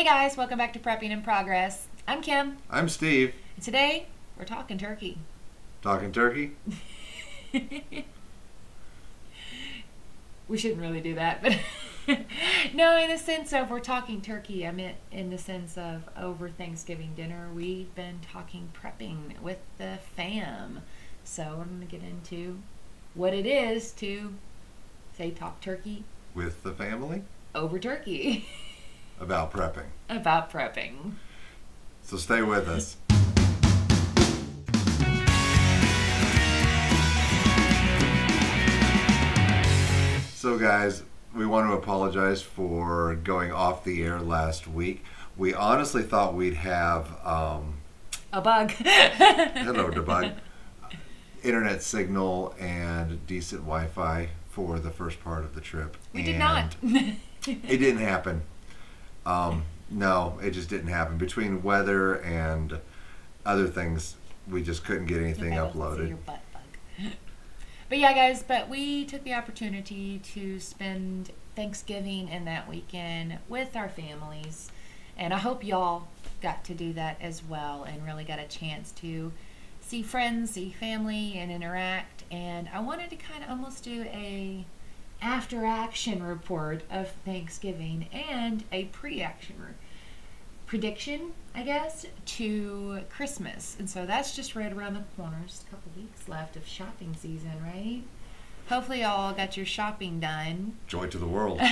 guys, welcome back to Prepping in Progress. I'm Kim. I'm Steve. And today, we're talking turkey. Talking turkey? We shouldn't really do that, but no, in the sense of we're talking turkey, I meant in the sense of over Thanksgiving dinner, we've been talking prepping with the fam. So we're going to get into what it is to, say, talk turkey. With the family? Over turkey. About prepping. About prepping. So stay with us. So guys, we want to apologize for going off the air last week. We honestly thought we'd have a bug. hello, debug. Internet signal and decent Wi-Fi for the first part of the trip. We did not. It didn't happen. No, it just didn't happen. Between weather and other things, we just couldn't get anything uploaded. Your butt bug. But yeah, guys, we took the opportunity to spend Thanksgiving and that weekend with our families. And I hope y'all got to do that as well and really got a chance to see friends, see family, and interact. And I wanted to kind of almost do a after-action report of Thanksgiving and a prediction, I guess, to Christmas. And so that's just right around the corner. Just a couple weeks left of shopping season, right? Hopefully y'all got your shopping done. Joy to the world.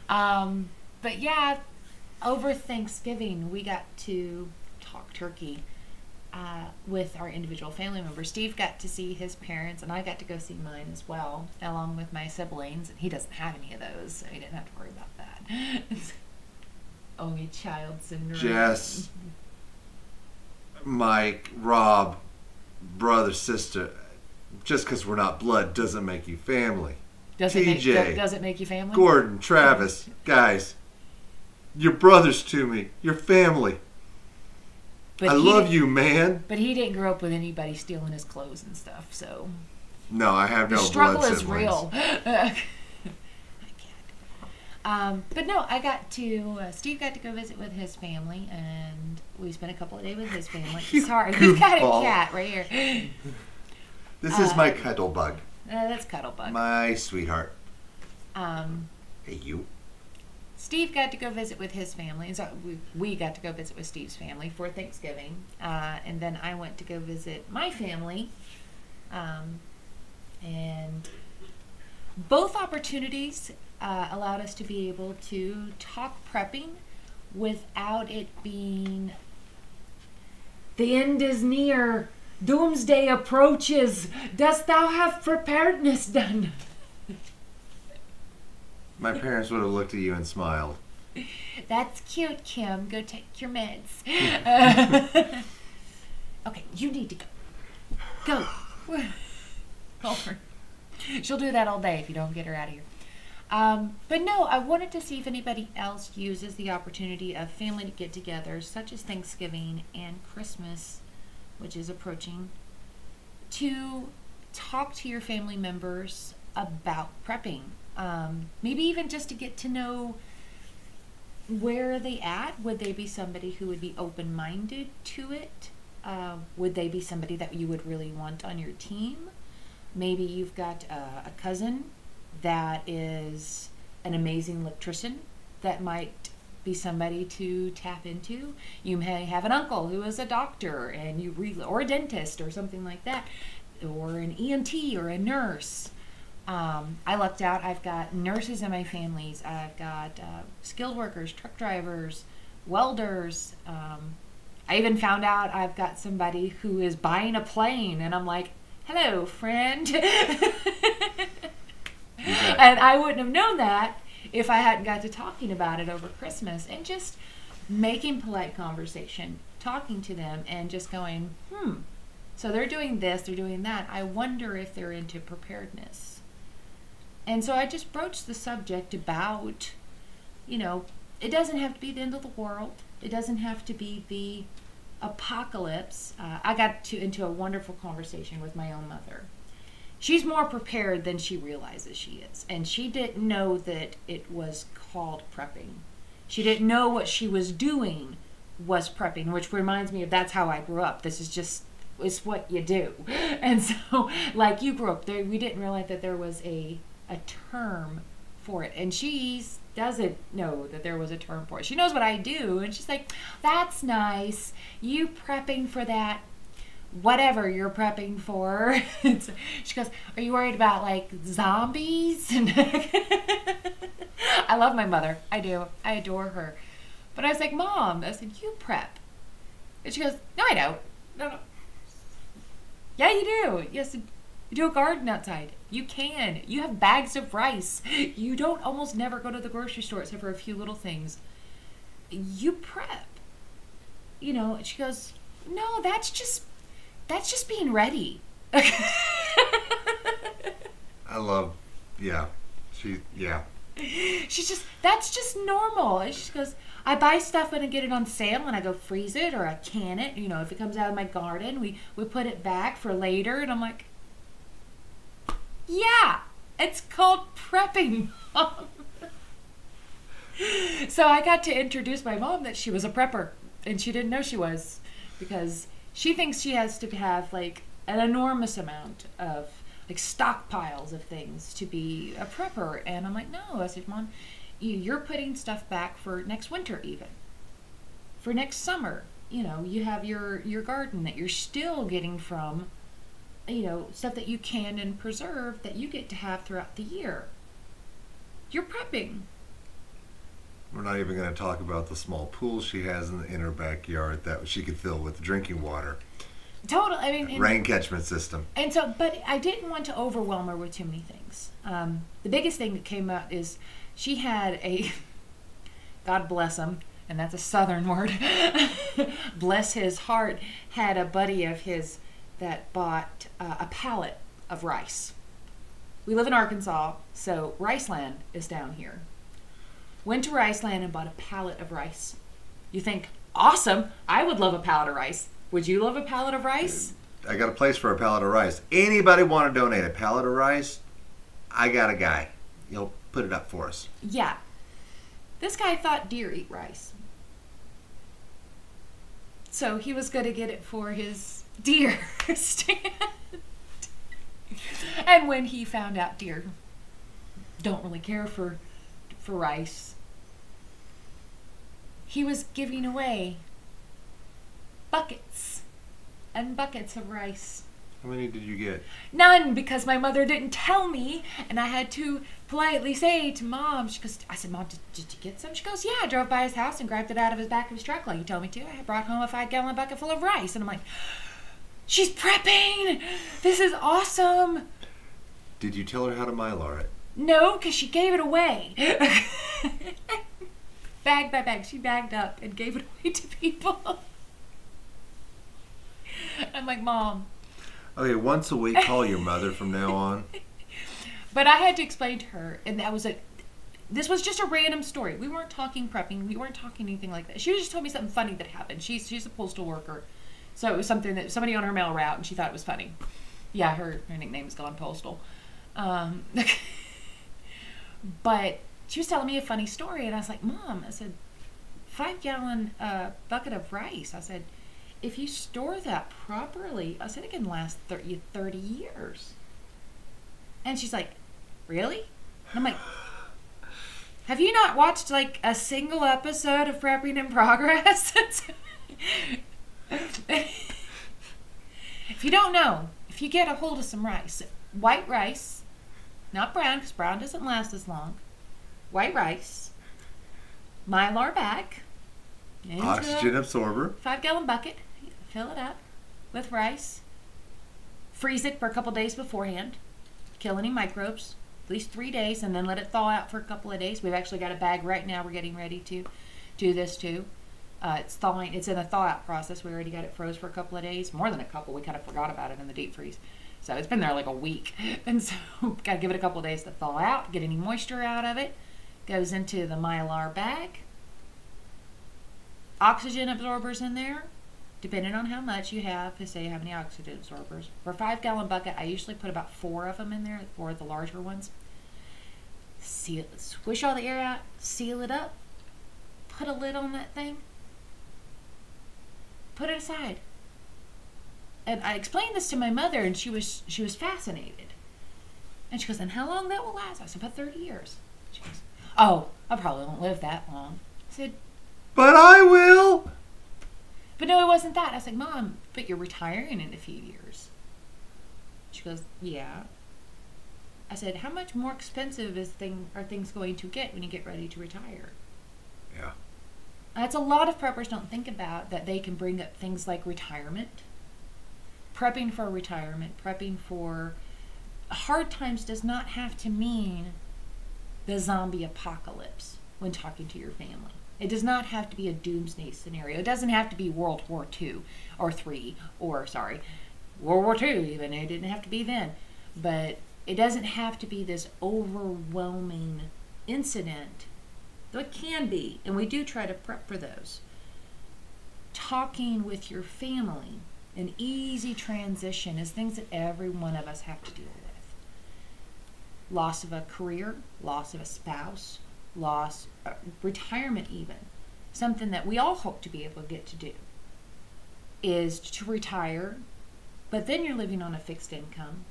But yeah, over Thanksgiving we got to talk turkey with our individual family members. Steve got to see his parents, and I got to go see mine as well, along with my siblings. And he doesn't have any of those, so he didn't have to worry about that. Only child syndrome. Jess, Mike, Rob, brother, sister. Just because we're not blood doesn't make you family. Does it make you family? Gordon, Travis, guys, you're brothers to me. You're family. But I love you, man. But he didn't grow up with anybody stealing his clothes and stuff, so. No, I have no blood siblings. The struggle siblings. is real. I can't. But no, Steve got to go visit with his family, and we spent a couple of days with his family. Sorry, we've got a cat right here. This is my cuddle bug. That's Cuddlebug. My sweetheart. Hey, you. Steve got to go visit with his family. So we got to go visit with Steve's family for Thanksgiving. And then I went to go visit my family. And both opportunities allowed us to be able to talk prepping without it being the end is near, doomsday approaches, dost thou have preparedness done? My parents would have looked at you and smiled. That's cute, Kim. Go take your meds. Okay, you need to go. Go. She'll do that all day if you don't get her out of here. But no, I wanted to see if anybody else uses the opportunity of family get-togethers, such as Thanksgiving and Christmas, which is approaching, to talk to your family members about prepping. Maybe even just to get to know where are they at. Would they be somebody who would be open-minded to it? Would they be somebody that you would really want on your team? Maybe you've got a cousin that is an amazing electrician that might be somebody to tap into. You may have an uncle who is a doctor and or a dentist or something like that, or an EMT or a nurse. I lucked out. I've got nurses in my families. I've got skilled workers, truck drivers, welders. I even found out I've got somebody who is buying a plane, and I'm like, hello, friend. And I wouldn't have known that if I hadn't got to talking about it over Christmas and just making polite conversation, talking to them and just going, so they're doing this, they're doing that. I wonder if they're into preparedness. And so I just broached the subject about, it doesn't have to be the end of the world. It doesn't have to be the apocalypse. I got into a wonderful conversation with my own mother. She's more prepared than she realizes she is. And she didn't know that it was called prepping. She didn't know what she was doing was prepping, which reminds me of that's how I grew up. This is just, it's what you do. And so, like you grew up, there, we didn't realize that there was a term for it. And she doesn't know that there was a term for it. She knows what I do, and she's like, that's nice. You prepping for that, whatever you're prepping for. She goes, are you worried about like zombies? And I love my mother. I do. I adore her. But I was like, Mom, I said, you prep. And she goes, no, I don't. No. Yeah, you do. Yes, you do a garden outside. You can. You have bags of rice. You don't almost never go to the grocery store except for a few little things. You prep. You know, and she goes, no, that's just being ready. I love, yeah. She's just, that's just normal. And she goes, I buy stuff when I get it on sale and I go freeze it or I can it. You know, if it comes out of my garden, we put it back for later. And I'm like, yeah, it's called prepping, Mom. So I got to introduce my mom that she was a prepper, and she didn't know she was, because she thinks she has to have like an enormous amount of like stockpiles of things to be a prepper. And I'm like, no. I said, Mom, you're putting stuff back for next winter, even for next summer. You know, you have your garden that you're still getting from, you know, stuff that you can and preserve that you get to have throughout the year. You're prepping. We're not even going to talk about the small pool she has in her backyard that she could fill with drinking water. Total. I mean, rain catchment system. And so, but I didn't want to overwhelm her with too many things. The biggest thing that came out is she had a, God bless him, and that's a Southern word, bless his heart, had a buddy of his that bought a pallet of rice. We live in Arkansas, so Riceland is down here. Went to Riceland and bought a pallet of rice. You think, awesome, I would love a pallet of rice. Would you love a pallet of rice? I got a place for a pallet of rice. Anybody want to donate a pallet of rice? I got a guy. He'll put it up for us. Yeah. This guy thought deer eat rice. So he was going to get it for his deer stand. And when he found out deer don't really care for rice, he was giving away buckets and buckets of rice. How many did you get? None, because my mother didn't tell me, and I had to politely say to Mom, she goes, I said, Mom, did you get some? She goes, yeah, I drove by his house and grabbed it out of his back of his truck like you told me to. I brought home a 5-gallon bucket full of rice. And I'm like, she's prepping! This is awesome! Did you tell her how to Mylar it? No, because she gave it away. Bag by bag. She bagged up and gave it away to people. I'm like, Mom. Okay, once a week, call your mother from now on. But I had to explain to her, and this was just a random story. We weren't talking prepping. We weren't talking anything like that. She just told me something funny that happened. She's a postal worker. So it was something that somebody on her mail route, and she thought it was funny. Yeah, her nickname is Gone Postal. But she was telling me a funny story, and I was like, Mom, I said, 5-gallon bucket of rice. I said, if you store that properly, I said, it can last 30 years. And she's like, really? And I'm like, have you not watched like a single episode of Prepping in Progress? If you don't know, if you get a hold of some rice, white rice, not brown, because brown doesn't last as long, white rice, Mylar bag, oxygen absorber, 5-gallon bucket, fill it up with rice, freeze it for a couple days beforehand, kill any microbes, at least 3 days, and then let it thaw out for a couple of days. We've actually got a bag right now we're getting ready to do this too. It's thawing. It's in a thaw-out process. We already got it froze for a couple of days, more than a couple. We kind of forgot about it in the deep freeze. So it's been there like a week. And so got to give it a couple of days to thaw out, get any moisture out of it. Goes into the Mylar bag. Oxygen absorbers in there, depending on how much you have, to say how many oxygen absorbers. For a 5-gallon bucket, I usually put about 4 of them in there, 4 of the larger ones. Seal it, squish all the air out, seal it up. put a lid on that thing. Put it aside. And I explained this to my mother, and she was fascinated. And she goes, and how long that will last? I said, about 30 years. She goes, oh, I probably won't live that long. I said, but I will. But no, it wasn't that. I was like, Mom, but you're retiring in a few years. She goes, yeah. I said, how much more expensive are things going to get when you get ready to retire? Yeah. That's a lot of preppers don't think about, that they can bring up things like retirement, prepping for retirement, prepping for hard times does not have to mean the zombie apocalypse when talking to your family. It does not have to be a doomsday scenario. It doesn't have to be World War II or World War II even. It didn't have to be then. But it doesn't have to be this overwhelming incident. Though it can be, and we do try to prep for those. Talking with your family, an easy transition, is things that every one of us have to deal with. Loss of a career, loss of a spouse, retirement even. Something that we all hope to be able to get to do is to retire, but then you're living on a fixed income.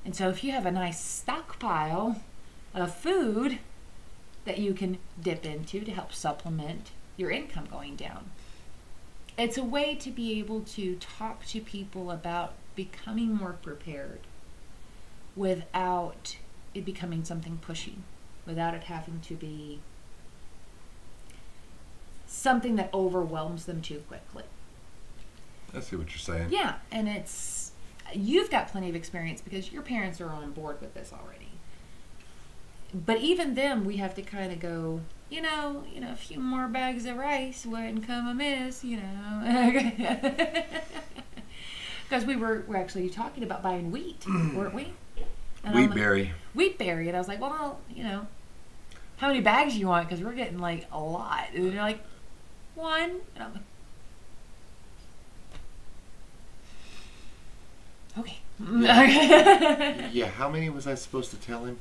And so if you have a nice stockpile of food that you can dip into to help supplement your income going down. It's a way to be able to talk to people about becoming more prepared without it becoming something pushy, without it having to be something that overwhelms them too quickly. I see what you're saying. Yeah, and you've got plenty of experience because your parents are on board with this already. But even them, we have to kind of go, a few more bags of rice wouldn't come amiss, Because we were actually talking about buying wheat, weren't we? And Wheatberry. Wheatberry. And I was like, well, how many bags do you want? Because we're getting like a lot. And they're like, one. And I'm like, okay. Yeah, how many was I supposed to tell him?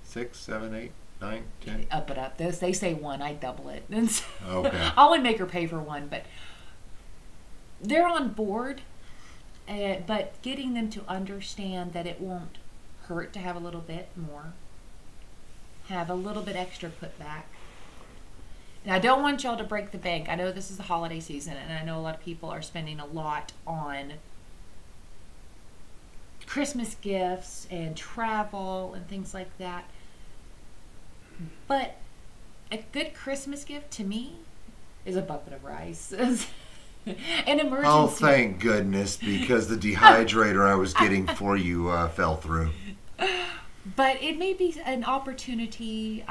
6, 7, 8, 9, 10? Up it up. They say one, I double it. And so Okay. I only make her pay for one, but they're on board. But getting them to understand that it won't hurt to have a little bit more. Have a little bit extra put back. And I don't want y'all to break the bank. I know this is the holiday season, and I know a lot of people are spending a lot on Christmas gifts and travel and things like that. But a good Christmas gift to me is a bucket of rice. An emergency. Oh, thank goodness, because the dehydrator I was getting for you fell through. But it may be an opportunity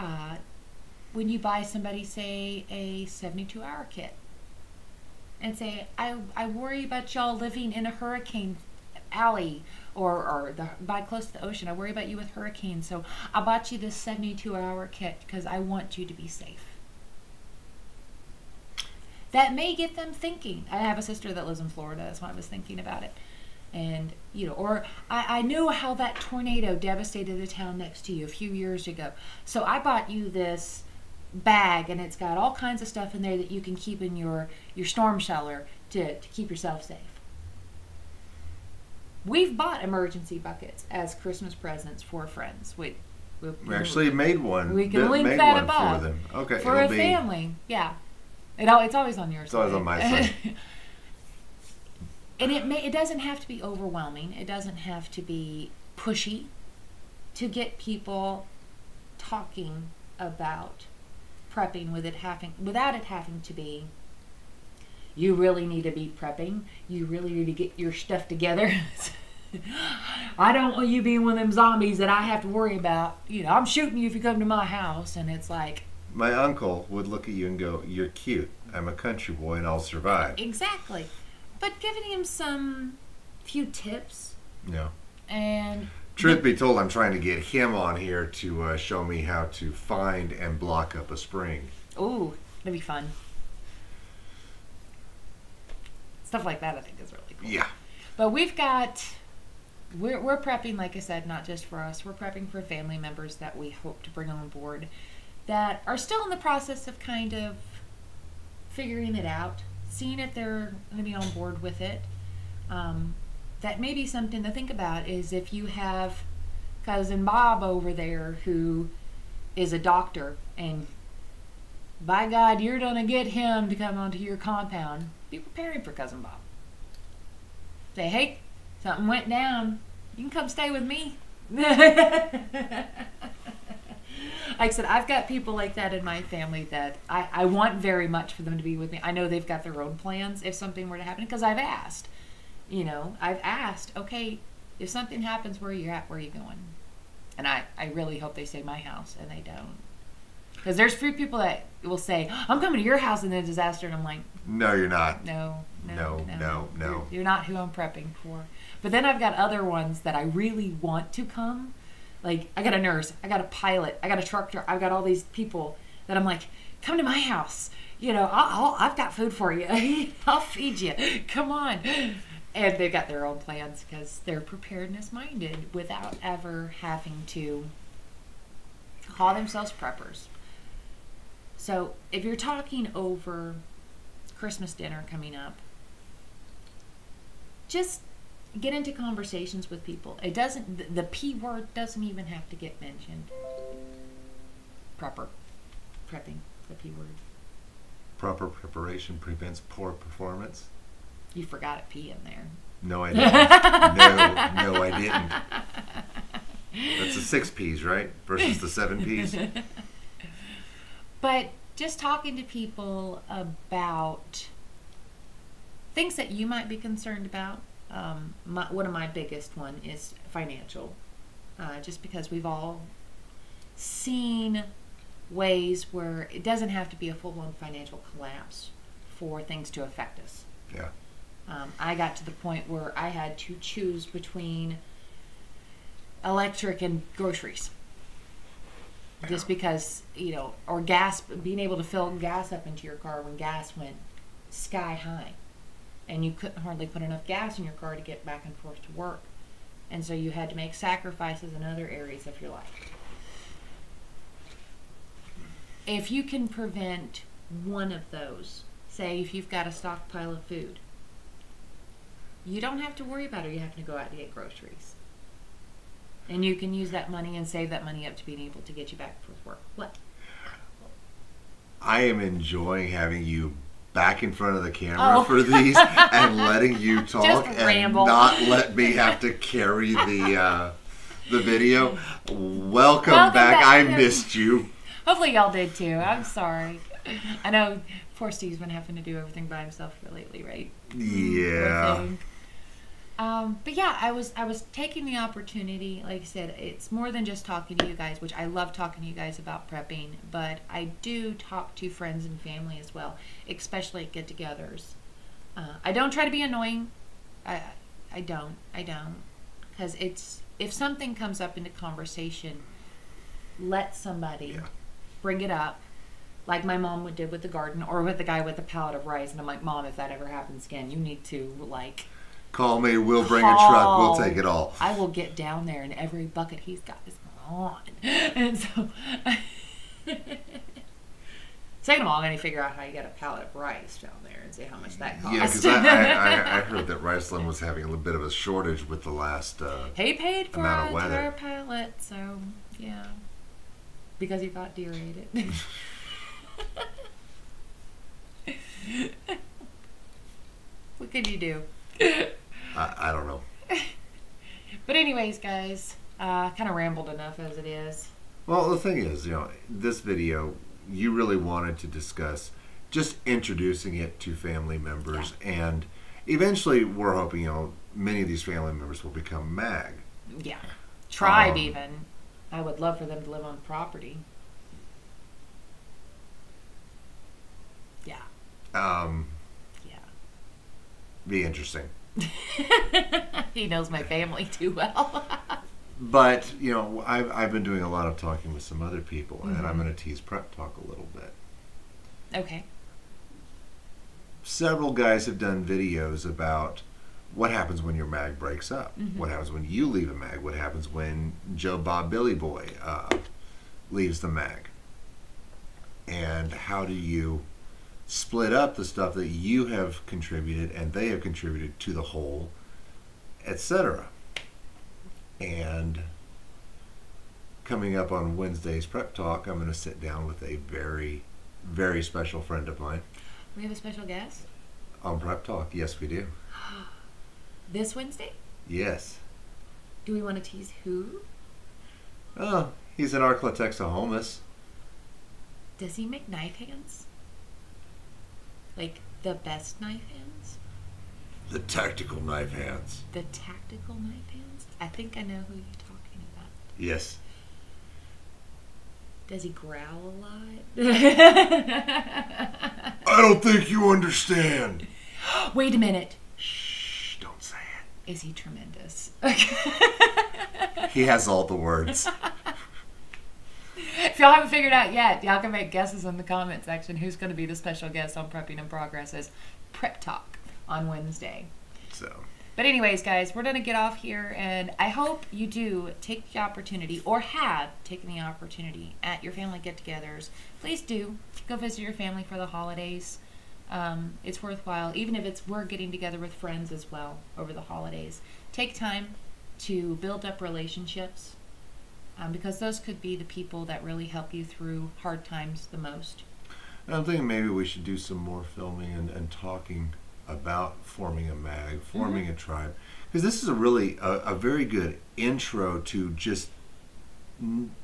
when you buy somebody, say, a 72-hour kit. And say, I worry about y'all living in a hurricane alley or by close to the ocean. I worry about you with hurricanes, so I bought you this 72-hour kit because I want you to be safe. That may get them thinking. I have a sister that lives in Florida. That's why I was thinking about it. And, or I knew how that tornado devastated the town next to you a few years ago. So I bought you this bag, and it's got all kinds of stuff in there that you can keep in your storm shelter to keep yourself safe. We've bought emergency buckets as Christmas presents for friends. We actually made one. We can link that above for them. Okay, for a family. Yeah. It's always on your side. It's always on my side. And it doesn't have to be overwhelming. It doesn't have to be pushy to get people talking about prepping without it having to be, you really need to be prepping. You really need to get your stuff together. I don't want you being one of them zombies that I have to worry about. I'm shooting you if you come to my house. And it's like, my uncle would look at you and go, you're cute. I'm a country boy and I'll survive. Exactly. But giving him some few tips. Yeah. And truth be told, I'm trying to get him on here to show me how to find and block up a spring. Ooh, that'd be fun. Stuff like that I think is really cool. Yeah. But we're prepping, like I said, not just for us. We're prepping for family members that we hope to bring on board. that are still in the process of kind of figuring it out, seeing if they're going to be on board with it. That may be something to think about, is if you have cousin Bob over there who is a doctor, and by God, you're going to get him to come onto your compound, be preparing for cousin Bob. Say, hey, something went down. You can come stay with me. Like I said, I've got people like that in my family that I want very much for them to be with me. I know they've got their own plans if something were to happen, because I've asked. I've asked, okay, if something happens, where are you at? Where are you going? And I really hope they say my house, and they don't. Because there's few people that will say, I'm coming to your house in a disaster, and I'm like, no, you're not. No. No. You're not who I'm prepping for. But then I've got other ones that I really want to come. Like, I got a nurse, I got a pilot, I got a truck driver, I've got all these people that I'm like, come to my house. I've got food for you. I'll feed you. Come on. And they've got their own plans because they're preparedness minded without ever having to call themselves preppers. So if you're talking over Christmas dinner coming up, just get into conversations with people. It doesn't, the P word doesn't even have to get mentioned. Prepping, the P word. Proper preparation prevents poor performance. You forgot a P in there. No, I didn't. No, I didn't. That's the 6 P's, right? Versus the 7 P's. But just talking to people about things that you might be concerned about. One of my biggest one is financial. Just because we've all seen ways where it doesn't have to be a full-blown financial collapse for things to affect us. Yeah. I got to the point where I had to choose between electric and groceries. Just because, or gas, being able to fill gas up into your car when gas went sky high. And you couldn't hardly put enough gas in your car to get back and forth to work. And so you had to make sacrifices in other areas of your life. If you can prevent one of those, say if you've got a stockpile of food, you don't have to worry about it. You have to go out to get groceries. And you can use that money and save that money up to being able to get you back and forth to work. What? I am enjoying having you back in front of the camera for these and letting you talk and ramble. Not let me have to carry the video. Welcome back. I missed you. Hopefully y'all did too. I'm sorry. I know poor Steve's been having to do everything by himself here lately, right? Yeah. But yeah, I was taking the opportunity. Like I said, it's more than just talking to you guys, which I love talking to you guys about prepping, but I do talk to friends and family as well, especially at get-togethers. I don't try to be annoying. I don't. Because if something comes up in the conversation, let somebody bring it up. Like my mom did with the garden, or with the guy with the pallet of rice. And I'm like, Mom, if that ever happens again, you need to, call me, we'll bring a truck, we'll take it all. I will get down there, and every bucket he's got is gone. And so, second of all, I'm going to figure out how you get a pallet of rice down there and see how much that costs. Yeah, because I heard that Riceland was having a little bit of a shortage with the last he paid for amount an of weather. entire pallet, so, yeah. Because he thought deer ate it. What can you do? I don't know. But anyways, guys, kind of rambled enough as it is. Well, the thing is, this video, you really wanted to discuss just introducing it to family members, and eventually we're hoping, many of these family members will become MAG. Yeah. Tribe even. I would love for them to live on property. Yeah. Yeah. Be interesting. He knows my family too well. But, I've been doing a lot of talking with some other people, and I'm going to tease Prep Talk a little bit. Okay. Several guys have done videos about what happens when your MAG breaks up. What happens when you leave a MAG? What happens when Joe Bob Billy Boy leaves the MAG? and how do you split up the stuff that you have contributed and they have contributed to the whole, etc. And coming up on Wednesday's Prep Talk, I'm going to sit down with a very, very special friend of mine. We have a special guest? On Prep Talk, yes we do. This Wednesday? Yes. Do we want to tease who? Oh, he's an Arklatexa. Does he make knife hands? Like the best knife hands? The tactical knife hands. The tactical knife hands? I think I know who you're talking about. Yes. Does he growl a lot? I don't think you understand. Wait a minute. Shh, don't say it. Is he tremendous? He has all the words. If y'all haven't figured out yet, y'all can make guesses in the comment section who's going to be the special guest on Prepping in Progress's Prep Talk on Wednesday. But anyways, guys, we're going to get off here, and I hope you do take the opportunity, or have taken the opportunity at your family get-togethers. Please do go visit your family for the holidays. It's worthwhile, even if we're getting together with friends as well over the holidays. Take time to build up relationships, because those could be the people that really help you through hard times the most. I'm thinking maybe we should do some more filming and talking about forming a mag, forming a tribe, because this is a very good intro to just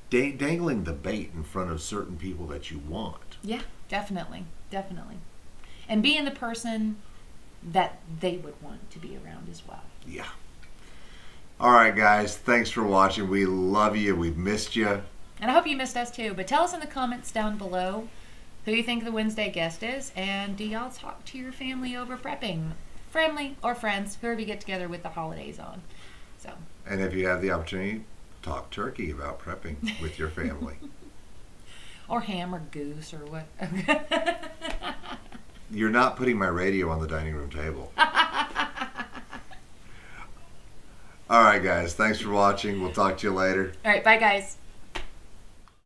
dangling the bait in front of certain people that you want. Yeah, definitely, definitely. And being the person that they would want to be around as well. Yeah. All right, guys. Thanks for watching. We love you. We've missed you. And I hope you missed us too. But tell us in the comments down below who you think the Wednesday guest is. And do y'all talk to your family over prepping? Family or friends, whoever you get together with the holidays on. So. And if you have the opportunity, talk turkey about prepping with your family. Or ham or goose or what. You're not putting my radio on the dining room table. All right, guys. Thanks for watching. We'll talk to you later. All right. Bye, guys.